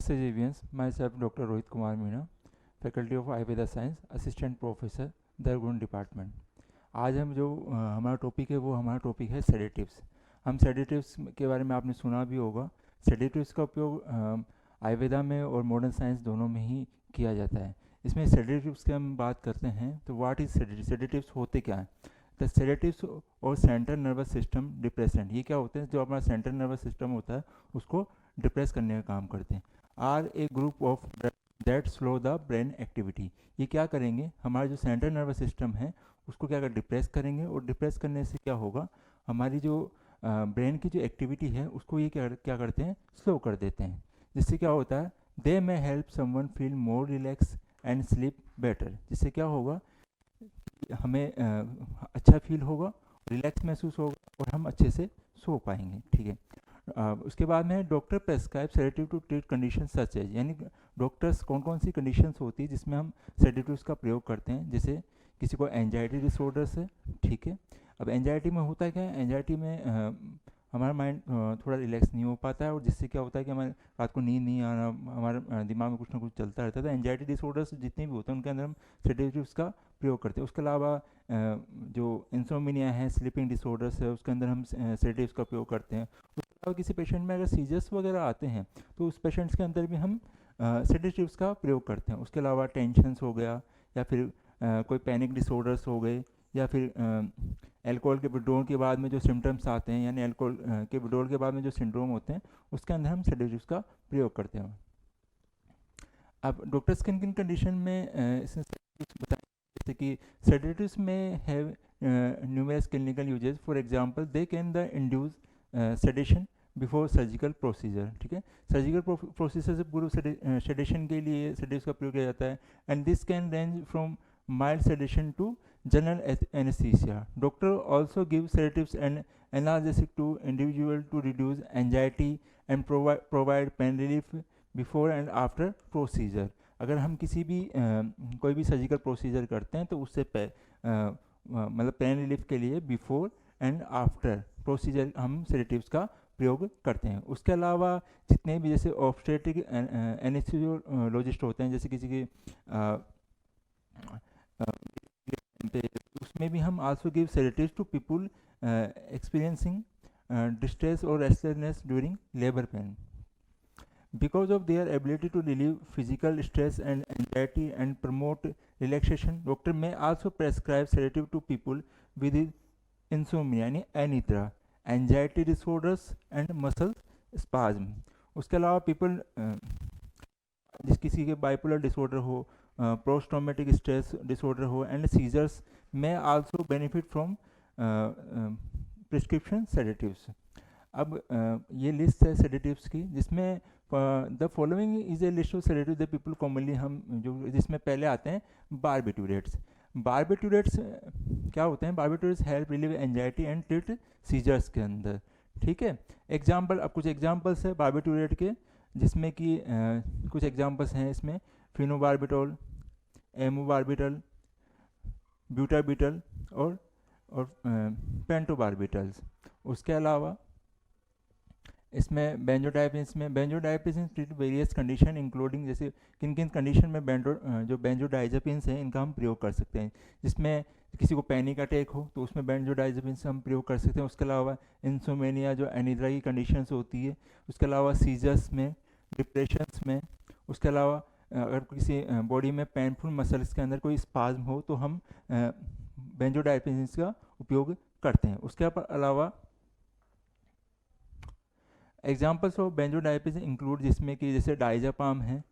Namaste Javians, myself Dr. Rohit Kumar Meena, faculty of Ayurveda science, assistant professor, दरगुन department. आज हम जो हमारा टॉपिक है वो हमारा टॉपिक है सेडेटिव्स। हम सेडेटिव्स के बारे में आपने सुना भी होगा। सेडेटिव्स का उपयोग आयुर्वेदा में और मॉडर्न साइंस दोनों में ही किया जाता है। इसमें सेडेटिव्स की हम बात करते हैं तो व्हाट इज सेडेटिव्स, सेडेटिव्स होते क्या हैं। द सेडेटिव्स और सेंट्रल नर्वस सिस्टम डिप्रेसेंट, ये क्या होते हैं, जो हमारा सेंट्रल नर्वस सिस्टम होता है उसको डिप्रेस करने का काम करते हैं। Are a group of that slow the brain activity, ये क्या करेंगे, हमारा जो सेंट्रल नर्वस सिस्टम है उसको क्या कर डिप्रेस करेंगे, और डिप्रेस करने से क्या होगा, हमारी जो ब्रेन की जो एक्टिविटी है उसको ये क्या करते हैं, स्लो कर देते हैं। जिससे क्या होता है, they may help someone feel more relax and sleep better. जिससे क्या होगा, हमें अच्छा फील होगा, रिलैक्स महसूस होगा और हम अच्छे से सो पाएंगे। ठीक है। उसके बाद में doctor prescribe sedative to treat condition such as, यानी डॉक्टर्स कौन कौन सी कंडीशंस होती है जिसमें हम सेडेटिव्स का प्रयोग करते हैं। जैसे किसी को एंजाइटी डिसऑर्डर्स है, ठीक है। अब एंजाइटी में होता है क्या, एंजाइटी में हमारा माइंड थोड़ा रिलैक्स नहीं हो पाता है, और जिससे क्या होता है कि हमारे रात को नींद नहीं आना, हमारे दिमाग में कुछ ना कुछ चलता रहता है। तो एंजाइटी डिसऑर्डर्स जितने भी होते हैं उनके अंदर हम सेडेटिव्स का प्रयोग करते हैं। उसके अलावा जो इंसोमिनिया है, स्लीपिंग डिसऑर्डर्स है, उसके अंदर हम सेडेटिव्स का प्रयोग करते हैं। और किसी पेशेंट में अगर सीजर्स वगैरह आते हैं तो उस पेशेंट्स के अंदर भी हम सेडेटिव्स का प्रयोग करते हैं। उसके अलावा टेंशन्स हो गया, या फिर कोई पैनिक डिसऑर्डर्स हो गए, या फिर अल्कोहल के विड्रॉल के बाद में जो सिम्टम्स आते हैं, यानी अल्कोहल के विड्रॉल के बाद में जो सिंड्रोम होते हैं, उसके अंदर हम सेडेटिव्स का प्रयोग करते हैं। अब डॉक्टर्स किन किन कंडीशन में इसमें बताएं, जैसे कि sedatives may have numerous clinical uses. For example, they can the induce sedation before surgical procedure. ठीक है, सर्जिकल प्रोसीजर से पूर्व सेडेशन के लिए सेडेटिव्स का प्रयोग किया जाता है। And this can range from mild sedation to general anaesthesia. Doctor also give sedatives and analgesic to individual to reduce anxiety and provide pain relief before and after procedure. अगर हम किसी भी कोई भी सर्जिकल प्रोसीजर करते हैं तो उससे मतलब पेन रिलीफ के लिए बिफोर एंड आफ्टर प्रोसीजर हम सेडेटिव्स का प्रयोग करते हैं। उसके अलावा जितने भी जैसे ऑब्स्टेट्रिक एनेस्थीसियोलॉजिस्ट होते हैं, जैसे किसी की उसमें भी हम also give sedatives to people experiencing distress और restlessness during labour pain. Because of their ability to relieve physical stress and anxiety and promote relaxation, doctor may also prescribe sedative to people with insomnia यानी अनिद्रा, anxiety disorders and muscle spasm. उसके अलावा people जिस किसी के bipolar disorder हो, post traumatic stress disorder हो and seizures में also benefit from prescription sedatives. अब ये लिस्ट है सेडेटिव्स की, जिसमें the following is a list of sedative the people commonly हम जो, जिसमें पहले आते हैं बारबिटूरेट्स। बारबिटूरेट्स क्या होते हैं, barbiturates help relieve anxiety and treat seizures के अंदर। ठीक है, एग्जाम्पल, अब कुछ एग्जाम्पल्स है बारबिटूरेट के, जिसमें कि कुछ एग्जाम्पल्स हैं इसमें फिनोबारबिटोल, एमोबारबिटल, ब्यूटाबिटल और पेंटोबारबिटल्स। उसके अलावा इसमें बेंजोडाइपेंस ट्रीट वेरियस कंडीशन इंक्लूडिंग, जैसे किन किन कंडीशन में जो बेंजोडाइजेपिन्स हैं इनका हम प्रयोग कर सकते हैं। जिसमें किसी को पैनिक अटैक हो तो उसमें बेंजोडाइजेपिन्स हम प्रयोग कर सकते हैं। उसके अलावा इंसोमेनिया जो एनिद्रा की कंडीशंस होती है, उसके अलावा सीजर्स में, डिप्रेशंस में, उसके अलावा अगर किसी बॉडी में पेनफुल मसल्स के अंदर कोई स्पाज्म हो तो हम बेंजोडाइजेपिन्स का उपयोग करते हैं। उसके अलावा एग्जाम्पल्स ऑफ बेंजोडाइजेपिन्स इंक्लूड, जिसमें कि जैसे डाइजापाम है,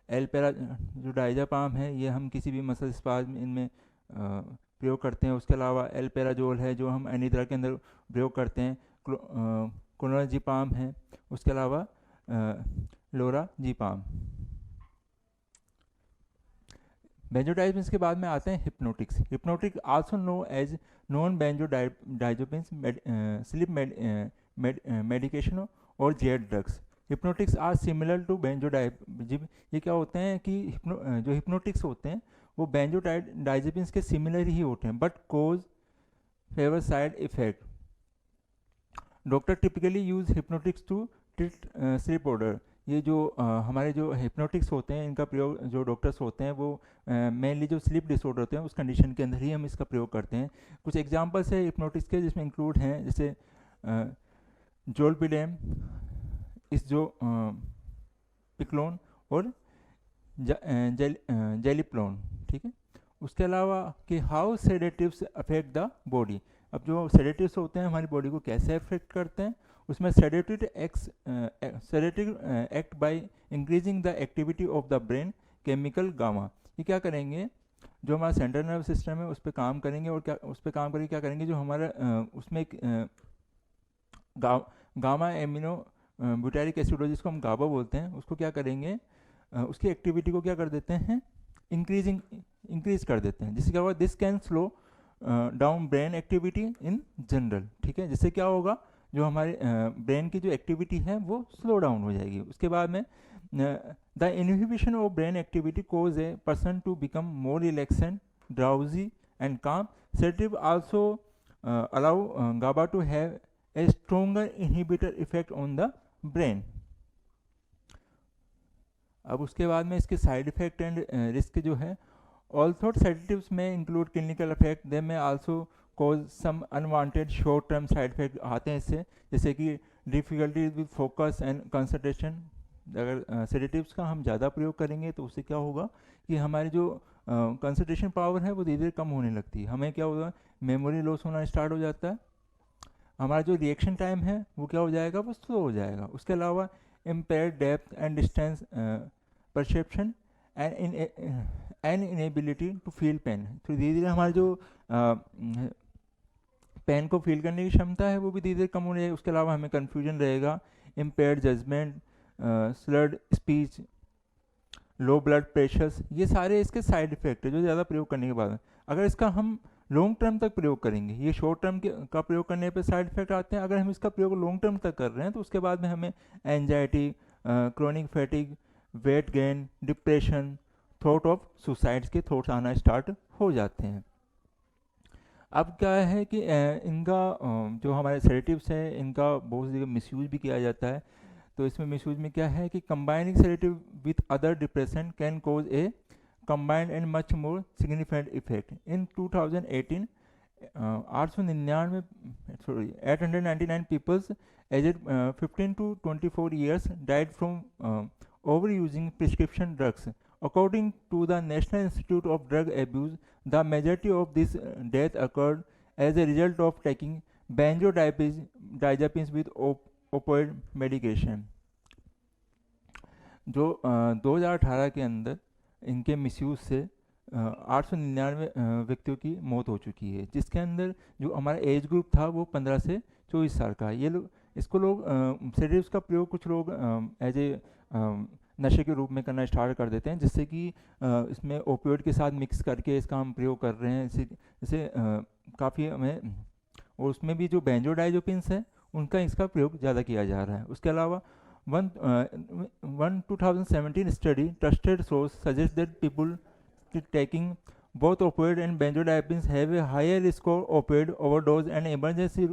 एलपेरा जो डाइजापाम है ये हम किसी भी मसल स्पाज्म इनमें प्रयोग करते हैं। उसके अलावा एलपेराजोल है जो हम एनिद्रा के अंदर प्रयोग करते हैं। क्लोनाजीपाम है, उसके अलावा लोराजीपाम। बेंजोडाइजेपिन्स के बाद में आते हैं hypnotics. Hypnotic also know as non benzodiazepines, sleep medication और Z drugs. Hypnotics are similar to benzodiazepine. ये क्या होते हैं कि जो हिप्नोटिक्स होते हैं वो बेंजोडाइजेपिन्स के सिमिलर ही होते हैं, but cause fewer side effect. Doctor typically use hypnotics to treat sleep order. ये जो हमारे जो हिप्नोटिक्स होते हैं इनका प्रयोग जो डॉक्टर्स होते हैं वो मेनली जो स्लीप डिसऑर्डर होते हैं उस कंडीशन के अंदर ही हम इसका प्रयोग करते हैं। कुछ एग्जांपल्स है हिप्नोटिक्स के जिसमें इंक्लूड हैं, जैसे जोलपिडेम, इस जो पिक्लोन और जेलिप्लोन, ठीक है। उसके अलावा कि how sedatives affect the body. अब जो सेडेटिव्स होते हैं हमारी बॉडी को कैसे अफेक्ट करते हैं, उसमें sedative act by increasing the activity of the brain chemical gamma. ये क्या करेंगे, जो हमारा सेंट्रल नर्व सिस्टम है उस पर काम करेंगे, और क्या उस पर काम करके क्या करेंगे, जो हमारा उसमें एक गामा एमिनो ब्यूटारिक एसिड जिसको हम गाबा बोलते हैं, उसको क्या करेंगे, उसकी एक्टिविटी को क्या कर देते हैं, इंक्रीज कर देते हैं, जिससे क्या होगा, this can slow down brain activity in general, ठीक है। जिससे क्या होगा, जो हमारे ब्रेन की जो एक्टिविटी है वो स्लो डाउन हो जाएगी। उसके बाद में the inhibition of brain activity cause a person to become more relaxant, drowsy and calm. Sedative also allow GABA to have a stronger inhibitor effect on the brain. अब उसके बाद में इसके साइड इफेक्ट एंड रिस्क जो है, although sedatives may include clinical effect, they may also cause some unwanted short term side effect आते हैं इससे, जैसे कि difficulty with focus and concentration. अगर सेडेटिव्स का हम ज़्यादा प्रयोग करेंगे तो उससे क्या होगा कि हमारी जो कंसंट्रेशन पावर है वो धीरे धीरे कम होने लगती है, हमें क्या होगा, मेमोरी लॉस होना स्टार्ट हो जाता है, हमारा जो रिएक्शन टाइम है वो क्या हो जाएगा, वो स्लो हो जाएगा। उसके अलावा impaired depth and distance perception and inability to feel pain. तो धीरे धीरे हमारा जो पेन को फील करने की क्षमता है वो भी धीरे धीरे कम हो जाएगी। उसके अलावा हमें कन्फ्यूजन रहेगा, impaired judgement, slurred speech, low blood pressures, ये सारे इसके साइड इफेक्ट है जो ज़्यादा प्रयोग करने के बाद। अगर इसका हम लॉन्ग टर्म तक प्रयोग करेंगे, ये शॉर्ट टर्म का प्रयोग करने पे साइड इफेक्ट आते हैं, अगर हम इसका प्रयोग लॉन्ग टर्म तक कर रहे हैं तो उसके बाद में हमें anxiety, chronic फैटिक, weight gain, depression, thought of suicides के थॉट्स आना स्टार्ट हो जाते हैं। अब क्या है कि इनका जो हमारे सेडेटिव्स हैं इनका बहुत सी मिसयूज भी किया जाता है। तो इसमें मिसयूज में क्या है कि combining sedative with other depression can cause a combined and much more significant effect. In 2018, 899 people aged 15 to 24 years died from overusing prescription drugs. According to the National Institute of Drug Abuse, the majority of this death occurred as a result of taking benzodiazepines with opioid medication. जो 2018 के अंदर इनके misuse से 899 व्यक्तियों की मौत हो चुकी है, जिसके अंदर जो हमारा एज ग्रुप था वो 15 से 24 साल का है। ये लोग इसको लोग सेडेटिव्स का प्रयोग कुछ लोग एज ए नशे के रूप में करना स्टार्ट कर देते हैं, जिससे कि इसमें ओपियोइड के साथ मिक्स करके इसका हम प्रयोग कर रहे हैं। इसे काफ़ी हमें, और उसमें भी जो बेंजोडाइज़ेपिन्स है उनका इसका प्रयोग ज़्यादा किया जा रहा है। उसके अलावा One 2017 study trusted source suggests that people taking both opioid and benzodiazepines have a higher risk of opioid overdose and emergency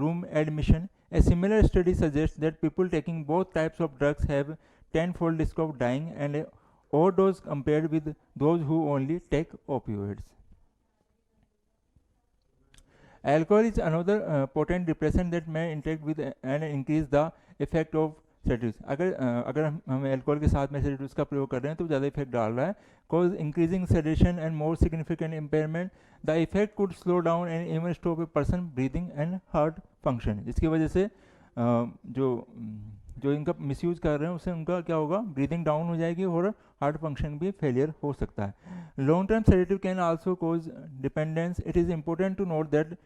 room admission. A similar study suggests that people taking both types of drugs have 10-fold risk of dying and overdose compared with those who only take opioids. Alcohol is another potent depressant that may interact with and increase the effect of sedatives. अगर हम alcohol के साथ में sedatives का प्रयोग कर रहे हैं तो ज़्यादा इफेक्ट डाल रहा है, cause increasing sedation and more significant impairment. The effect could slow down and even stop a person breathing and heart function. जिसकी वजह से जो इनका मिसयूज कर रहे हैं उससे उनका क्या होगा, ब्रीदिंग डाउन हो जाएगी और हार्ट फंक्शन भी फेलियर हो सकता है। Long term sedative can also cause dependence. It is important to note that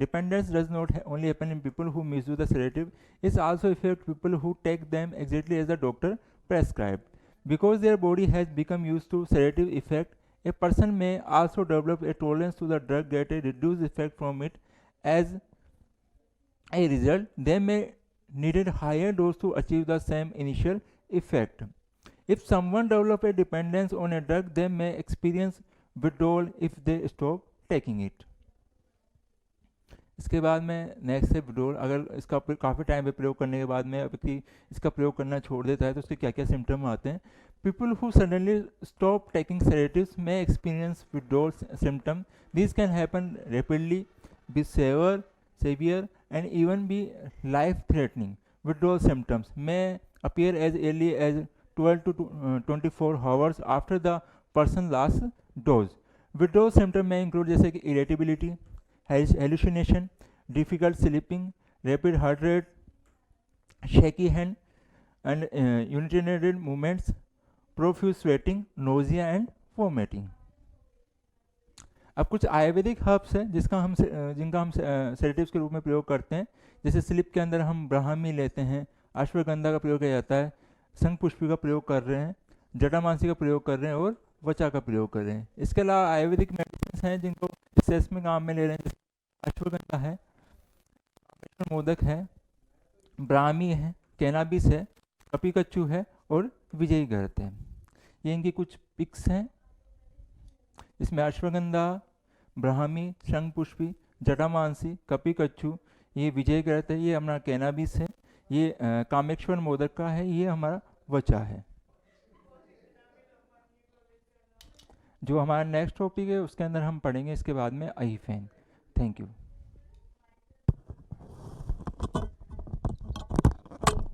dependence does not only happen in people who misuse the sedative, it also affects people who take them exactly as the doctor prescribed. Because their body has become used to sedative effect, a person may also develop a tolerance to the drug, get a reduced effect from it. As a result, they may need a higher dose to achieve the same initial effect. If someone develops a dependence on a drug, they may experience withdrawal if they stop taking it. इसके बाद में next है withdrawal. अगर इसका काफ़ी time पे प्रयोग करने के बाद में व्यक्ति इसका प्रयोग करना छोड़ देता है तो उसके क्या क्या सिम्टम आते हैं। People who suddenly stop taking sedatives may experience withdrawal symptom. This can happen rapidly, be severe and even be life threatening. Withdrawal symptoms may appear as early as 12 to 24 hours after the person last dose. Withdrawal symptom में include जैसे कि irritability, hallucination, difficult sleeping, rapid heart rate, shaky hand and unitary movements, profuse sweating, nausea and vomiting. अब कुछ Ayurvedic herbs हैं जिनका हम sedatives के रूप में प्रयोग करते हैं। जैसे स्लीप के अंदर हम ब्राह्मी लेते हैं, अश्वगंधा का प्रयोग किया जाता है, शंखपुष्पी का प्रयोग कर रहे हैं, जटामांसी का प्रयोग कर रहे हैं और वचा का प्रयोग कर रहे हैं। इसके अलावा आयुर्वेदिक मेडिसिन हैं जिनको रिसर्च में काम में ले रहे हैं। अश्वगंधा है, मोदक है, ब्राह्मी है, कैनाबिस है, कपिकच्चू है और विजयी घृत है। ये इनकी कुछ पिक्स हैं इसमें अश्वगंधा, ब्राह्मी, शंखपुष्पी, जटामांसी, कपिकच्चू, ये विजय घृत है, ये हमारा कैनाबिस है, ये कामेश्वर मोदक का है, ये हमारा वचा है। जो हमारा नेक्स्ट टॉपिक है उसके अंदर हम पढ़ेंगे इसके बाद में अहिफेन। Thank you.